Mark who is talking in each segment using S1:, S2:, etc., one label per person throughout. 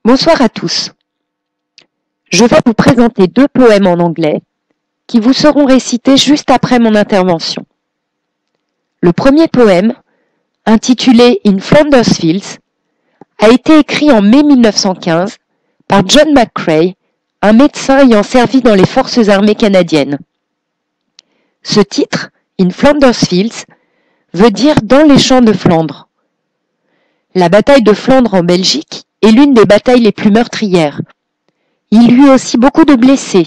S1: Bonsoir à tous. Je vais vous présenter deux poèmes en anglais qui vous seront récités juste après mon intervention. Le premier poème, intitulé In Flanders Fields, a été écrit en mai 1915 par John McCrae, un médecin ayant servi dans les forces armées canadiennes. Ce titre, In Flanders Fields, veut dire « dans les champs de Flandre ». La bataille de Flandre en Belgique est l'une des batailles les plus meurtrières. Il y eut aussi beaucoup de blessés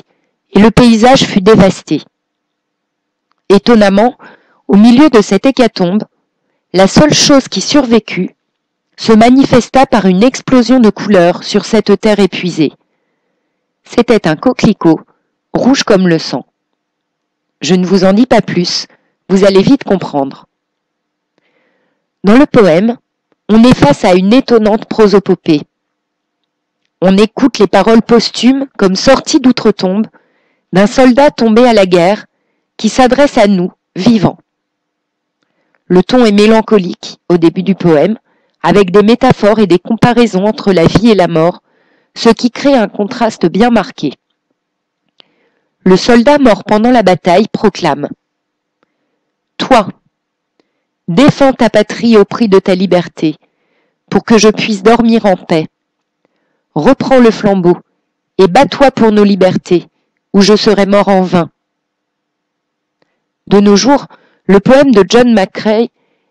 S1: et le paysage fut dévasté. Étonnamment, au milieu de cette hécatombe, la seule chose qui survécut se manifesta par une explosion de couleurs sur cette terre épuisée. C'était un coquelicot, rouge comme le sang. Je ne vous en dis pas plus, vous allez vite comprendre. Dans le poème, on est face à une étonnante prosopopée. On écoute les paroles posthumes comme sorties d'outre-tombe d'un soldat tombé à la guerre qui s'adresse à nous, vivants. Le ton est mélancolique au début du poème, avec des métaphores et des comparaisons entre la vie et la mort, ce qui crée un contraste bien marqué. Le soldat mort pendant la bataille proclame « Toi, défends ta patrie au prix de ta liberté, pour que je puisse dormir en paix. Reprends le flambeau et bats-toi pour nos libertés, ou je serai mort en vain. » De nos jours, le poème de John McCrae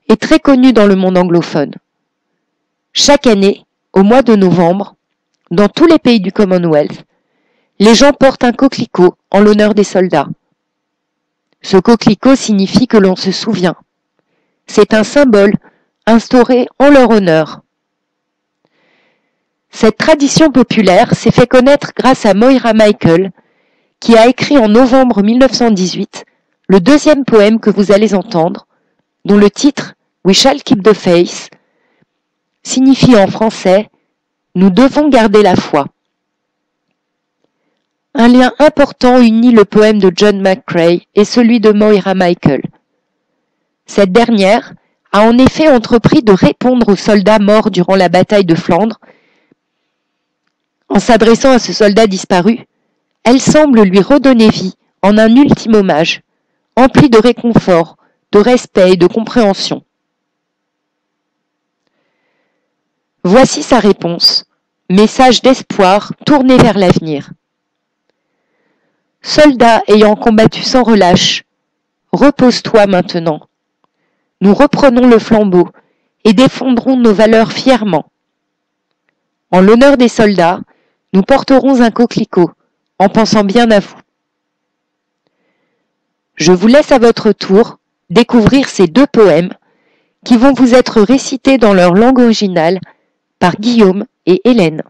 S1: est très connu dans le monde anglophone. Chaque année, au mois de novembre, dans tous les pays du Commonwealth, les gens portent un coquelicot en l'honneur des soldats. Ce coquelicot signifie que l'on se souvient. C'est un symbole instauré en leur honneur. Cette tradition populaire s'est fait connaître grâce à Moira Michael, qui a écrit en novembre 1918 le deuxième poème que vous allez entendre, dont le titre « We shall keep the faith » signifie en français « Nous devons garder la foi ». Un lien important unit le poème de John McCrae et celui de Moira Michael. Cette dernière a en effet entrepris de répondre aux soldats morts durant la bataille de Flandre. En s'adressant à ce soldat disparu, elle semble lui redonner vie en un ultime hommage, empli de réconfort, de respect et de compréhension. Voici sa réponse, message d'espoir tourné vers l'avenir. Soldat ayant combattu sans relâche, repose-toi maintenant. Nous reprenons le flambeau et défendrons nos valeurs fièrement. En l'honneur des soldats, nous porterons un coquelicot, en pensant bien à vous. Je vous laisse à votre tour découvrir ces deux poèmes qui vont vous être récités dans leur langue originale par Guillaume et Hélène.